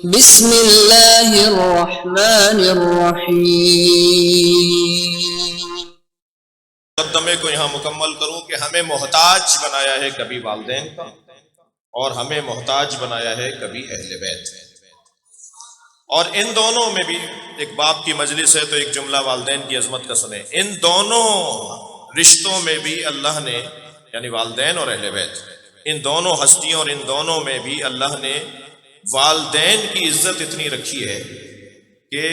بسم اللہ الرحمن الرحیم۔ مقدمے کو یہاں مکمل کروں کہ ہمیں محتاج بنایا ہے کبھی والدین کا، اور ہمیں محتاج بنایا ہے کبھی اہل بیت، اور ان دونوں میں بھی ایک باپ کی مجلس ہے تو ایک جملہ والدین کی عظمت کا سنیں۔ ان دونوں رشتوں میں بھی اللہ نے، یعنی والدین اور اہل بیت، ان دونوں ہستیوں اور ان دونوں میں بھی اللہ نے والدین کی عزت اتنی رکھی ہے کہ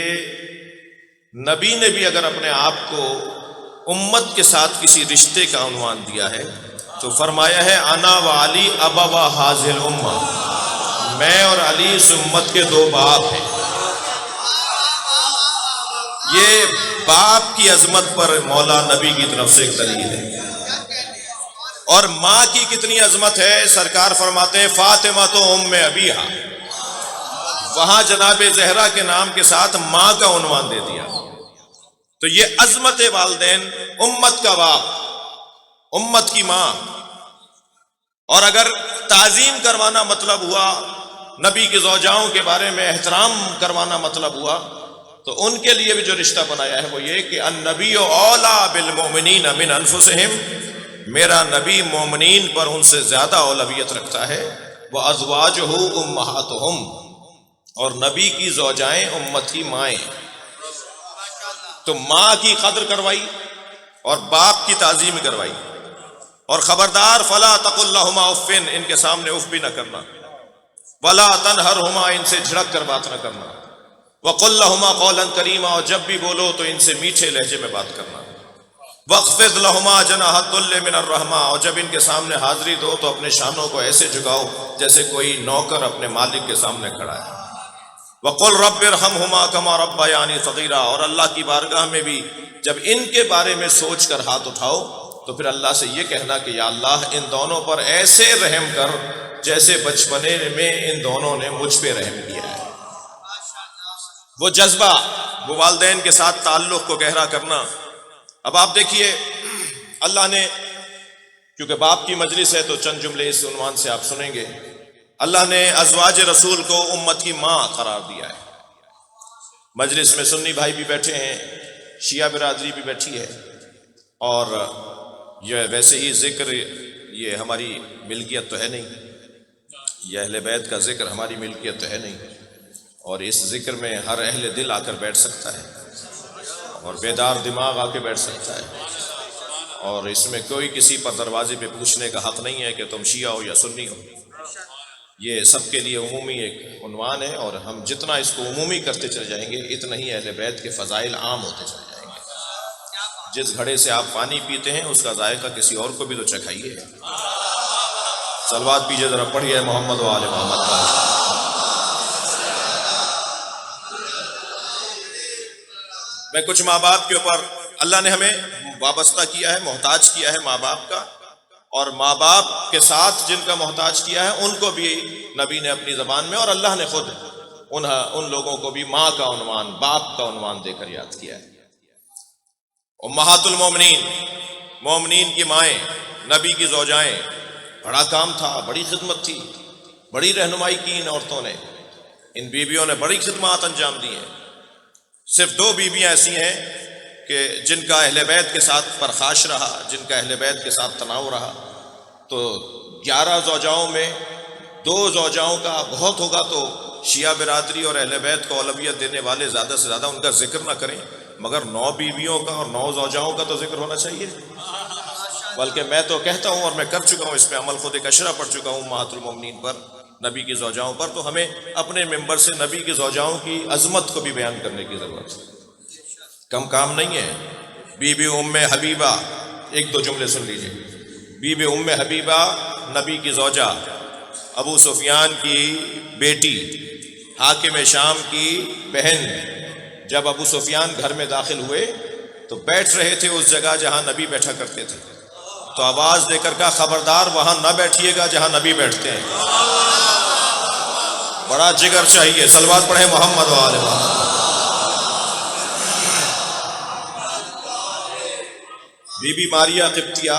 نبی نے بھی اگر اپنے آپ کو امت کے ساتھ کسی رشتے کا عنوان دیا ہے تو فرمایا ہے انا و علی ابوا ھذہ الامہ، میں اور علی اس امت کے دو باپ ہیں۔ یہ باپ کی عظمت پر مولا نبی کی طرف سے ایک دلیل ہے۔ اور ماں کی کتنی عظمت ہے، سرکار فرماتے ہیں فاطمہ تو ام ابیہا، وہاں جناب زہرا کے نام کے ساتھ ماں کا عنوان دے دیا۔ تو یہ عظمت والدین، امت کا باپ، امت کی ماں۔ اور اگر تعظیم کروانا مطلب ہوا، نبی کی زوجاؤں کے بارے میں احترام کروانا مطلب ہوا، تو ان کے لیے بھی جو رشتہ بنایا ہے وہ یہ کہ النبی اولیٰ بالمؤمنین من انفسہم، میرا نبی مومنین پر ان سے زیادہ اولویت رکھتا ہے۔ وازواجہ امہاتہم، اور نبی کی زوجائیں امت کی مائیں۔ تو ماں کی قدر کروائی اور باپ کی تعظیم کروائی، اور خبردار فلا تقل لہما اف، ان کے سامنے اف بھی نہ کرنا، ولا تنہرہما، ان سے جھڑک کر بات نہ کرنا، وقل لہما قولا کریما، اور جب بھی بولو تو ان سے میٹھے لہجے میں بات کرنا، واخفض لہما جناح الذل من الرحمہ، اور جب ان کے سامنے حاضری دو تو اپنے شانوں کو ایسے جھکاؤ جیسے کوئی نوکر اپنے مالک کے سامنے کھڑا ہے۔ وَقُلْ رَبِّ ارْحَمْهُمَا كَمَا رَبَّيَانِي صَغِيرًا، اور اللہ کی بارگاہ میں بھی جب ان کے بارے میں سوچ کر ہاتھ اٹھاؤ تو پھر اللہ سے یہ کہنا کہ یا اللہ ان دونوں پر ایسے رحم کر جیسے بچپنے میں ان دونوں نے مجھ پہ رحم کیا ہے۔ وہ جذبہ، وہ والدین کے ساتھ تعلق کو گہرا کرنا۔ اب آپ دیکھیے، اللہ نے، کیونکہ باپ کی مجلس ہے تو چند جملے اس عنوان سے آپ سنیں گے، اللہ نے ازواج رسول کو امت کی ماں قرار دیا ہے۔ مجلس میں سنی بھائی بھی بیٹھے ہیں، شیعہ برادری بھی بیٹھی ہے، اور یہ ویسے ہی ذکر یہ ہماری ملکیت تو ہے نہیں، یہ اہل بیت کا ذکر ہماری ملکیت تو ہے نہیں، اور اس ذکر میں ہر اہل دل آ کر بیٹھ سکتا ہے، اور بیدار دماغ آ کے بیٹھ سکتا ہے، اور اس میں کوئی کسی پر دروازے پہ پوچھنے کا حق نہیں ہے کہ تم شیعہ ہو یا سنی ہو۔ یہ سب کے لیے عمومی ایک عنوان ہے، اور ہم جتنا اس کو عمومی کرتے چلے جائیں گے اتنا ہی اہل بیت کے فضائل عام ہوتے چلے جائیں گے۔ جس گھڑے سے آپ پانی پیتے ہیں اس کا ذائقہ کسی اور کو بھی تو چکھائیے۔ صلوات پیجیے ذرا، پڑھیے محمد و آل محمد۔ میں کچھ ماں باپ کے اوپر، اللہ نے ہمیں وابستہ کیا ہے، محتاج کیا ہے ماں باپ کا، اور ماں باپ کے ساتھ جن کا محتاج کیا ہے ان کو بھی نبی نے اپنی زبان میں، اور اللہ نے خود ان لوگوں کو بھی ماں کا عنوان، باپ کا عنوان دے کر یاد کیا ہے۔ امہات المومنین، مومنین کی مائیں، نبی کی زوجائیں، بڑا کام تھا، بڑی خدمت تھی، بڑی رہنمائی کی ان عورتوں نے، ان بیویوں نے بڑی خدمات انجام دی ہیں۔ صرف دو بیویاں ایسی ہیں کہ جن کا اہل بیت کے ساتھ پرخاش رہا، جن کا اہل بیت کے ساتھ تناؤ رہا، تو 11 زوجاؤں میں 2 زوجاؤں کا بہت ہوگا تو شیعہ برادری اور اہل بیت کو اولویت دینے والے زیادہ سے زیادہ ان کا ذکر نہ کریں، مگر 9 بیویوں کا اور 9 زوجاؤں کا تو ذکر ہونا چاہیے۔ بلکہ میں تو کہتا ہوں، اور میں کر چکا ہوں اس پہ عمل، خود ایک اشرہ پڑھ چکا ہوں امہات المومنین پر، نبی کی زوجاؤں پر، تو ہمیں اپنے ممبر سے نبی کی زوجاؤں کی عظمت کو بھی بیان کرنے کی ضرورت ہے، کم کام نہیں ہے۔ بی بی ام حبیبہ، ایک دو جملے سن لیجئے۔ بی بی ام حبیبہ نبی کی زوجہ، ابو سفیان کی بیٹی، حاکم شام کی بہن۔ جب ابو سفیان گھر میں داخل ہوئے تو بیٹھ رہے تھے اس جگہ جہاں نبی بیٹھا کرتے تھے، تو آواز دے کر کہا خبردار وہاں نہ بیٹھیے گا جہاں نبی بیٹھتے ہیں۔ بڑا جگر چاہیے، صلوات پڑھیں محمد و آل محمد۔ بی بی ماریہ قبطیہ،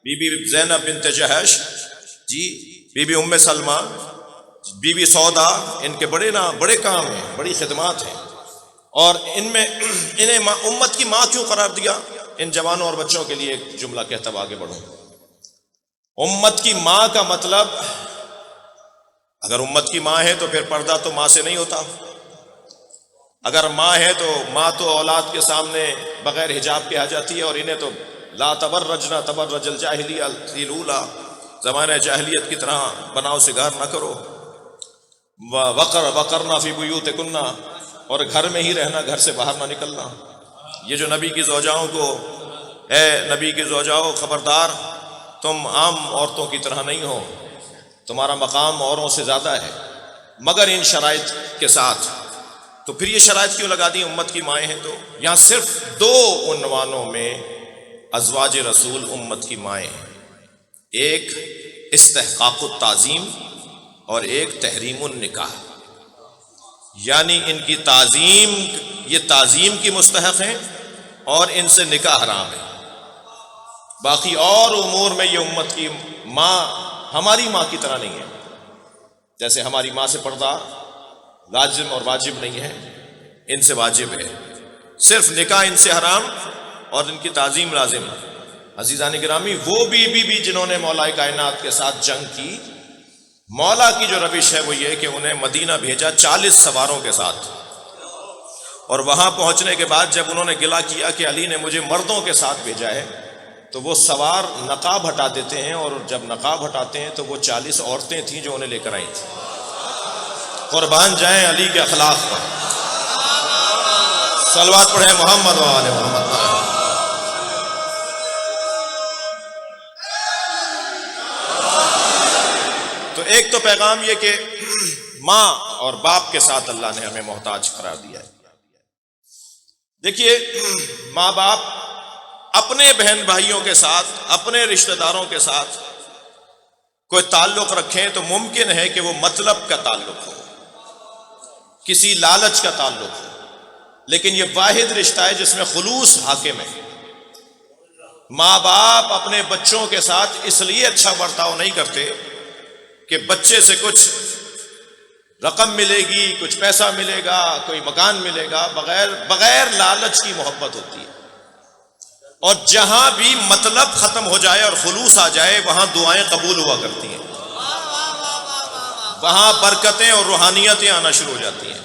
بی بی زینب بنت جہش، جی بی بی ام سلمہ، بی بی سودا ان کے بڑے کام ہیں، بڑی خدمات ہیں، اور ان میں انہیں امت کی ماں کیوں قرار دیا؟ ان جوانوں اور بچوں کے لیے ایک جملہ کہتا ہوا آگے بڑھوں۔ امت کی ماں کا مطلب، اگر امت کی ماں ہے تو پھر پردہ تو ماں سے نہیں ہوتا۔ اگر ماں ہے تو ماں تو اولاد کے سامنے بغیر حجاب کے آ جاتی ہے، اور انہیں تو لا تبرجنا تبرج الجاہلیہ الاولی، زمانہ جاہلیت کی طرح بناؤ سگار نہ کرو، وقرنا فی بیوتکن، اور گھر میں ہی رہنا، گھر سے باہر نہ نکلنا۔ یہ جو نبی کی زوجاؤں کو، اے نبی کی زوجاؤں خبردار، تم عام عورتوں کی طرح نہیں ہو، تمہارا مقام اوروں سے زیادہ ہے، مگر ان شرائط کے ساتھ۔ تو پھر یہ شرائط کیوں لگا دی؟ امت کی مائیں ہیں تو یہاں صرف 2 عنوانوں میں ازواج رسول امت کی مائیں ہیں، ایک استحقاق التعظیم اور ایک تحریم النکاح، یعنی ان کی تعظیم، یہ تعظیم کی مستحق ہیں اور ان سے نکاح حرام ہے۔ باقی اور امور میں یہ امت کی ماں ہماری ماں کی طرح نہیں ہے، جیسے ہماری ماں سے پردہ لازم اور واجب نہیں ہے، ان سے واجب ہے، صرف نکاح ان سے حرام اور ان کی تعظیم لازم ہے۔ عزیزان گرامی، وہ بیوی بھی جنہوں نے مولا کائنات کے ساتھ جنگ کی، مولا کی جو روش ہے وہ یہ کہ انہیں مدینہ بھیجا 40 سواروں کے ساتھ، اور وہاں پہنچنے کے بعد جب انہوں نے گلہ کیا کہ علی نے مجھے مردوں کے ساتھ بھیجا ہے، تو وہ سوار نقاب ہٹا دیتے ہیں، اور جب نقاب ہٹاتے ہیں تو وہ 40 عورتیں تھیں جو انہیں لے کر آئی تھیں۔ قربان جائیں علی کے اخلاق پر، صلوات پڑھیں محمد و آل محمد۔ تو ایک تو پیغام یہ کہ ماں اور باپ کے ساتھ اللہ نے ہمیں محتاج قرار دیا ہے۔ دیکھیے، ماں باپ اپنے بہن بھائیوں کے ساتھ، اپنے رشتہ داروں کے ساتھ کوئی تعلق رکھیں تو ممکن ہے کہ وہ مطلب کا تعلق ہو، کسی لالچ کا تعلق ہو، لیکن یہ واحد رشتہ ہے جس میں خلوص حاکم ہے۔ ماں باپ اپنے بچوں کے ساتھ اس لیے اچھا برتاؤ نہیں کرتے کہ بچے سے کچھ رقم ملے گی، کچھ پیسہ ملے گا، کوئی مکان ملے گا، بغیر لالچ کی محبت ہوتی ہے، اور جہاں بھی مطلب ختم ہو جائے اور خلوص آ جائے وہاں دعائیں قبول ہوا کرتی ہیں، وہاں برکتیں اور روحانیتیں آنا شروع ہو جاتی ہیں،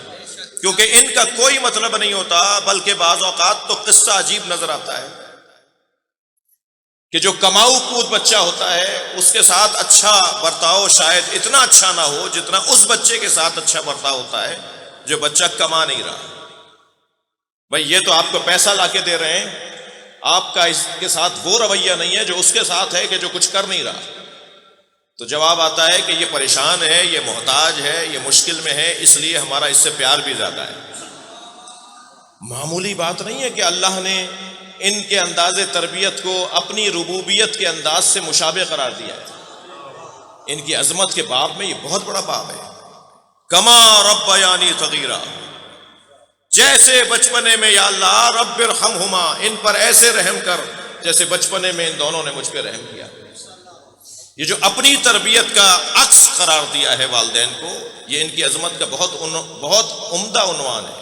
کیونکہ ان کا کوئی مطلب نہیں ہوتا، بلکہ بعض اوقات تو قصہ عجیب نظر آتا ہے کہ جو کماؤ کود بچہ ہوتا ہے اس کے ساتھ اچھا برتاؤ شاید اتنا اچھا نہ ہو جتنا اس بچے کے ساتھ اچھا برتاؤ ہوتا ہے جو بچہ کما نہیں رہا۔ بھائی یہ تو آپ کو پیسہ لا کے دے رہے ہیں، آپ کا اس کے ساتھ وہ رویہ نہیں ہے جو اس کے ساتھ ہے کہ جو کچھ کر نہیں رہا۔ تو جواب آتا ہے کہ یہ پریشان ہے، یہ محتاج ہے، یہ مشکل میں ہے، اس لیے ہمارا اس سے پیار بھی زیادہ ہے۔ معمولی بات نہیں ہے کہ اللہ نے ان کے انداز تربیت کو اپنی ربوبیت کے انداز سے مشابہ قرار دیا ہے۔ ان کی عظمت کے باب میں یہ بہت بڑا باب ہے۔ کما ربیانی صغیرا، جیسے بچپنے میں یا اللہ رب ارحمہما، ان پر ایسے رحم کر جیسے بچپنے میں ان دونوں نے مجھ پہ رحم کیا۔ یہ جو اپنی تربیت کا عکس قرار دیا ہے والدین کو، یہ ان کی عظمت کا بہت عمدہ عنوان ہے۔